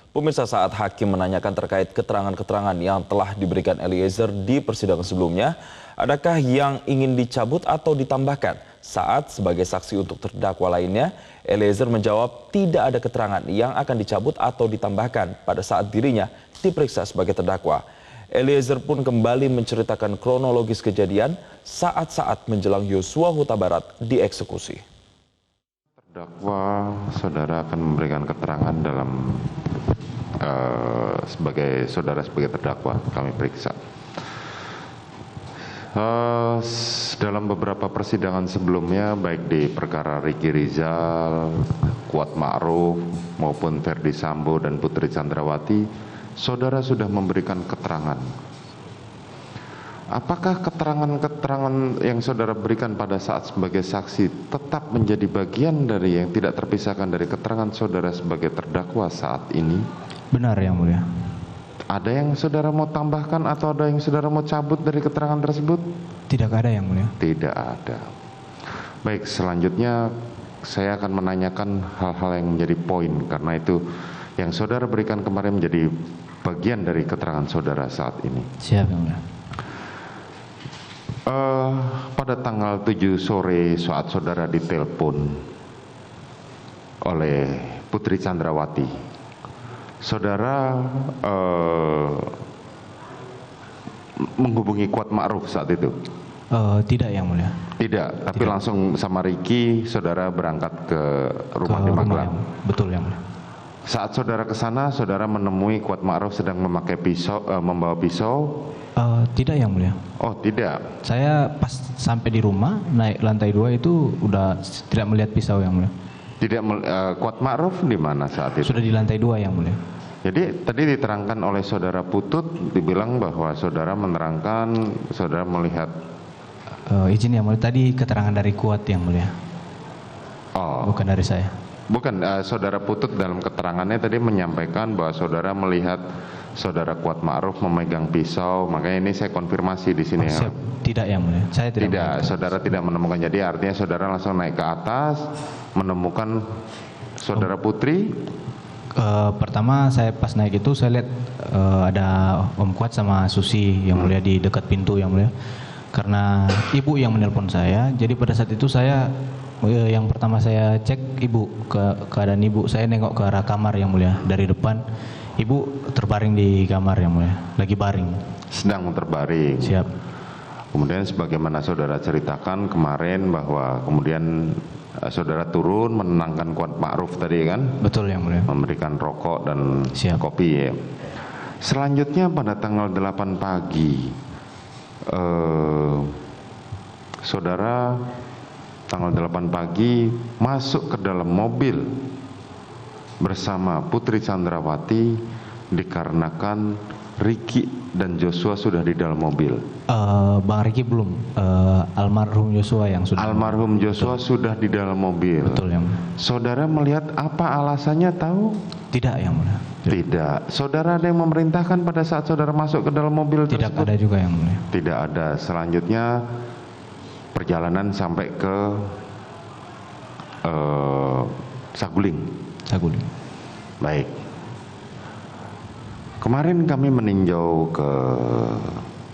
Pemirsa, saat hakim menanyakan terkait keterangan-keterangan yang telah diberikan Eliezer di persidangan sebelumnya, adakah yang ingin dicabut atau ditambahkan? Saat sebagai saksi untuk terdakwa lainnya, Eliezer menjawab tidak ada keterangan yang akan dicabut atau ditambahkan pada saat dirinya diperiksa sebagai terdakwa. Eliezer pun kembali menceritakan kronologis kejadian saat-saat menjelang Yosua Huta Barat dieksekusi. Terdakwa, saudara akan memberikan keterangan dalam sebagai terdakwa kami periksa. Dalam beberapa persidangan sebelumnya, baik di perkara Ricky Rizal, Kuat Ma'ruf maupun Ferdi Sambo dan Putri Chandrawati, saudara sudah memberikan keterangan. Apakah keterangan-keterangan yang saudara berikan pada saat sebagai saksi tetap menjadi bagian dari yang tidak terpisahkan dari keterangan saudara sebagai terdakwa saat ini? Benar, Yang Mulia. Ada yang saudara mau tambahkan atau ada yang saudara mau cabut dari keterangan tersebut? Tidak ada, Yang Mulia. Tidak ada. Baik, selanjutnya saya akan menanyakan hal-hal yang menjadi poin, karena itu yang saudara berikan kemarin menjadi bagian dari keterangan saudara saat ini. Siap, Yang Mulia. Pada tanggal 7 sore saat saudara ditelepon oleh Putri Chandrawati, saudara menghubungi Kuat Ma'ruf saat itu? Tidak, Yang Mulia. Tidak, tapi Tidak. langsung sama Ricky saudara berangkat ke rumah di Magelang. Betul, Yang Mulia. Saat saudara ke sana, saudara menemui Kuat Ma'ruf sedang memakai pisau, membawa pisau. Tidak, Yang Mulia. Oh, tidak. Saya pas sampai di rumah, naik lantai 2 itu udah tidak melihat pisau, Yang Mulia. Tidak, Kuat Ma'ruf di mana saat itu? Sudah di lantai 2, Yang Mulia. Jadi tadi diterangkan oleh saudara Putut, dibilang bahwa saudara menerangkan saudara melihat. Izin, Yang Mulia, tadi keterangan dari Kuat, Yang Mulia. Oh, Bukan dari saya. bukan, saudara Putut dalam keterangannya tadi menyampaikan bahwa saudara melihat saudara Kuat Ma'ruf memegang pisau, makanya ini saya konfirmasi di sini. Siap. Tidak, Yang Mulia. Saya tidak. Tidak, saudara tidak menemukan. Jadi artinya saudara langsung naik ke atas menemukan saudara Putri. Pertama saya pas naik itu saya lihat ada Om Kuat sama Susi, Yang Mulia, di dekat pintu, Yang Mulia. Karena ibu yang menelpon saya, jadi pada saat itu saya yang pertama saya cek ibu, keadaan ibu. Saya nengok ke arah kamar, Yang Mulia, dari depan. Ibu terbaring di kamar, Yang Mulia, lagi baring. Sedang terbaring. Siap. Kemudian sebagaimana saudara ceritakan kemarin bahwa kemudian saudara turun menenangkan Kuat Ma'ruf tadi kan? Betul, Yang Mulia. Memberikan rokok dan Siap. kopi ya. Selanjutnya pada tanggal 8 pagi, saudara tanggal 8 pagi masuk ke dalam mobil bersama Putri Chandrawati dikarenakan Ricky dan Joshua sudah di dalam mobil. Bang Riki belum, almarhum Joshua yang sudah. Almarhum Joshua sudah di dalam mobil. Betul, Yang Mulia. Saudara melihat apa alasannya tahu? Tidak, Yang Mulia. Tidak. Saudara ada yang memerintahkan pada saat saudara masuk ke dalam mobil Tidak tersebut? ada juga, Yang Mulia. Tidak ada. Selanjutnya perjalanan sampai ke Saguling. Saguling. Baik. Kemarin kami meninjau ke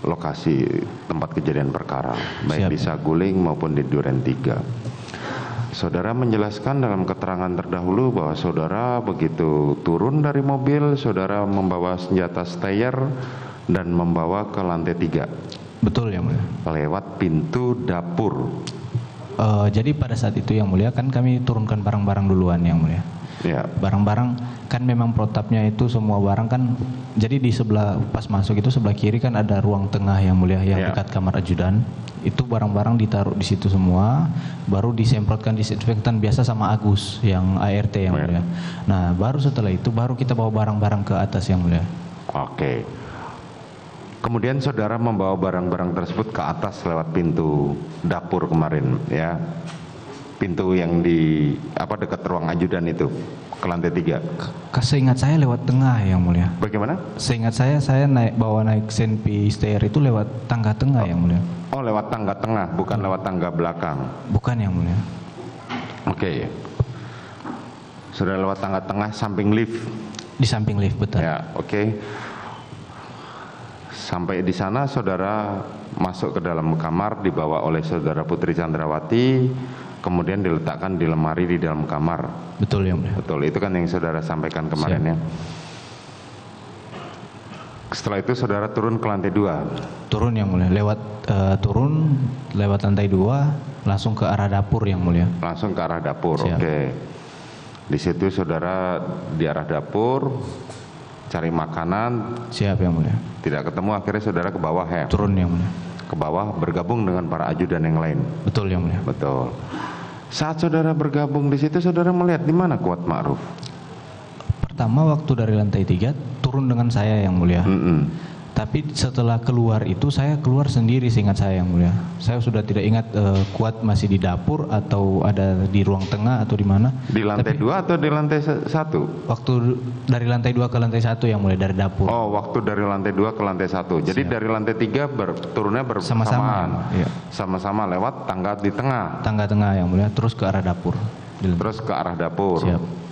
lokasi tempat kejadian perkara, baik Siap. di Saguling maupun di Duren 3. Saudara menjelaskan dalam keterangan terdahulu bahwa saudara begitu turun dari mobil, saudara membawa senjata stayer dan membawa ke lantai 3. Betul, Yang Mulia. Lewat pintu dapur. Jadi pada saat itu, Yang Mulia, kan kami turunkan barang-barang duluan, Yang Mulia. Ya. Barang-barang kan memang protapnya itu semua barang kan, jadi di sebelah pas masuk itu sebelah kiri kan ada ruang tengah, Yang Mulia, yang Ya. dekat kamar ajudan. Itu barang-barang ditaruh di situ semua, baru disemprotkan disinfektan biasa sama Agus yang ART, Yang Ya. Mulia. Nah, baru setelah itu baru kita bawa barang-barang ke atas, Yang Mulia. Oke. Kemudian saudara membawa barang-barang tersebut ke atas lewat pintu dapur kemarin, ya. Pintu yang di dekat ruang ajudan itu ke lantai 3. Seingat saya lewat tengah, Yang Mulia. Bagaimana? Seingat saya naik senpi stair itu lewat tangga tengah, Yang Mulia. Oh, lewat tangga tengah, bukan lewat tangga belakang. Bukan, Yang Mulia. Oke. Sudah lewat tangga tengah samping lift. Di samping lift, betul. Ya, oke. Sampai di sana saudara masuk ke dalam kamar dibawa oleh saudara Putri Chandrawati, kemudian diletakkan di lemari di dalam kamar. Betul yang mulia. Betul, itu kan yang saudara sampaikan kemarin ya. Setelah itu saudara turun ke lantai 2. Turun yang mulia, turun lewat lantai 2 langsung ke arah dapur yang mulia. Langsung ke arah dapur, Siap. oke. Di situ saudara di arah dapur cari makanan, Siap yang mulia. tidak ketemu, akhirnya saudara ke bawah ya. Turun yang mulia. Ke bawah bergabung dengan para ajudan yang lain. Betul yang mulia. Betul. Saat saudara bergabung di situ, saudara melihat di mana Kuat Ma'ruf? Pertama waktu dari lantai 3 turun dengan saya yang mulia. Tapi setelah keluar itu saya keluar sendiri seingat saya yang mulia. Saya sudah tidak ingat Kuat masih di dapur atau ada di ruang tengah atau di mana. Di lantai 2 atau di lantai 1? Waktu dari lantai 2 ke lantai 1 yang mulia, dari dapur. Oh, waktu dari lantai 2 ke lantai 1. Jadi Siap. dari lantai 3 turunnya bersamaan. Sama-sama, iya. Sama-sama lewat tangga di tengah. Tangga tengah yang mulia, terus ke arah dapur. Terus ke arah dapur. Siap.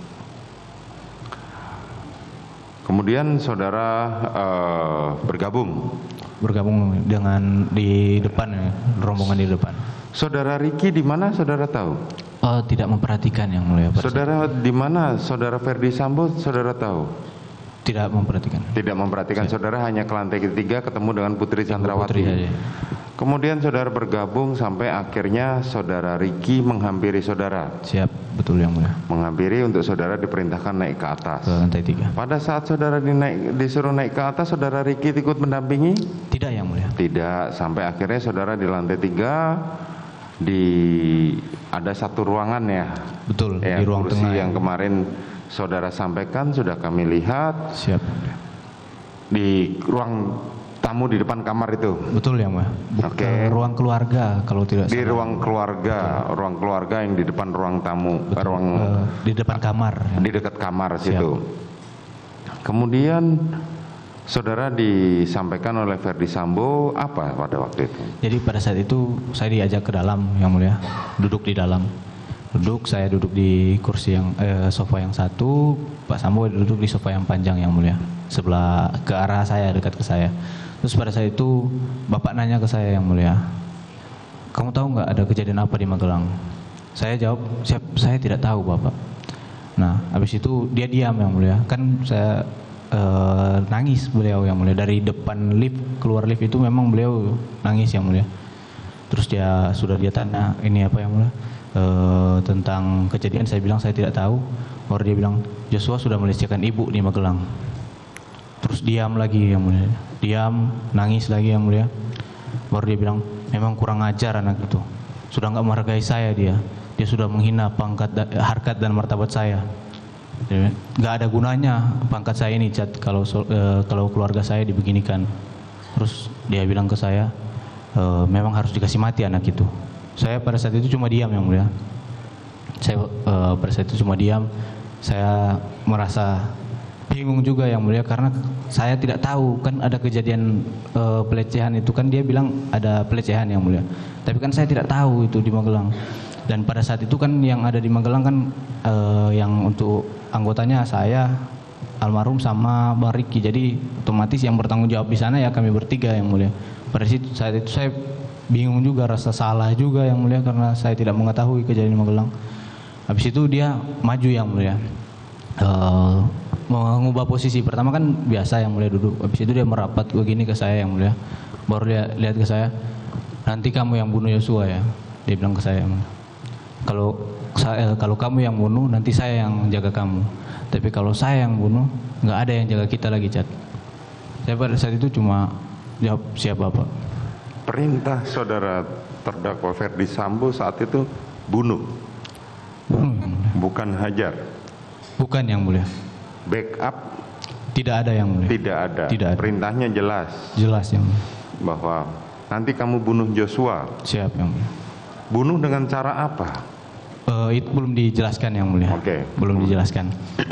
Kemudian saudara bergabung. Bergabung dengan di depan ya, rombongan di depan. Saudara Riki di mana saudara tahu? Oh, tidak memperhatikan yang mulia. Saudara di mana saudara Ferdi Sambo saudara tahu? Tidak memperhatikan. Tidak memperhatikan. Saudara hanya ke lantai 3 ketemu dengan Putri Chandrawati. Putri saja. Kemudian saudara bergabung sampai akhirnya saudara Riki menghampiri saudara. Siap, betul yang mulia. Menghampiri untuk saudara diperintahkan naik ke atas. Ke lantai 3. Pada saat saudara disuruh naik ke atas, saudara Riki ikut mendampingi? Tidak yang mulia. Tidak, sampai akhirnya saudara di lantai 3 ada satu ruangan ya. Betul, Ya, di ruang kursi tengah yang kemarin saudara sampaikan sudah kami lihat Siap. di ruang tamu di depan kamar itu. Betul yang mulia. Oke. Ruang keluarga kalau tidak Di salah. ruang keluarga yang di depan ruang tamu, ruang Di depan kamar. Ya. di dekat kamar situ. Kemudian saudara disampaikan oleh Ferdi Sambo apa pada waktu itu? Jadi pada saat itu saya diajak ke dalam yang mulia, duduk di dalam. Saya duduk di kursi yang sofa yang satu, Pak Sambo duduk di sofa yang panjang yang mulia, sebelah ke arah saya, dekat ke saya. Terus pada saat itu Bapak nanya ke saya yang mulia, kamu tahu nggak ada kejadian apa di Magelang? Saya jawab, saya tidak tahu Bapak. Nah, habis itu dia diam yang mulia, kan saya nangis beliau yang mulia, dari depan lift keluar lift itu memang beliau nangis yang mulia. Terus dia tanya ini apa yang mulia, tentang kejadian. Saya bilang saya tidak tahu. Baru dia bilang Joshua sudah melecehkan ibu di Magelang. Terus diam lagi yang mulia, diam, nangis lagi yang mulia. Baru dia bilang memang kurang ajar anak itu, sudah nggak menghargai saya, dia sudah menghina harkat dan martabat saya. Nggak ada gunanya pangkat saya ini, Chat, kalau keluarga saya dibeginikan. Terus dia bilang ke saya, memang harus dikasih mati anak itu. Saya pada saat itu cuma diam yang mulia. Pada saat itu cuma diam. Saya merasa bingung juga yang mulia, karena saya tidak tahu kan ada kejadian pelecehan itu, kan dia bilang ada pelecehan yang mulia. Tapi kan saya tidak tahu itu di Magelang. Dan pada saat itu kan yang ada di Magelang kan yang untuk anggotanya saya, almarhum sama Bang Riki. Jadi otomatis yang bertanggung jawab di sana ya kami bertiga yang mulia. Pada saat itu saya bingung juga, rasa salah juga yang mulia, karena saya tidak mengetahui kejadian di Magelang. Habis itu dia maju yang mulia, mengubah posisi. Pertama kan biasa yang mulia duduk, habis itu dia merapat begini ke saya yang mulia. Baru dia lihat ke saya, nanti kamu yang bunuh Yosua ya, dia bilang ke saya. Kalau kamu yang bunuh, nanti saya yang jaga kamu. Tapi kalau saya yang bunuh, nggak ada yang jaga kita lagi, Chat. Saya pada saat itu cuma jawab, siap Bapak. Perintah saudara terdakwa Ferdi Sambo saat itu bunuh, bukan hajar. Bukan yang mulia. Backup Tidak ada yang mulia. tidak ada. Tidak ada. Perintahnya jelas Jelas yang mulia. bahwa nanti kamu bunuh Joshua. Siap yang mulia. Bunuh dengan cara apa? Itu belum dijelaskan yang mulia. Oke. Belum dijelaskan.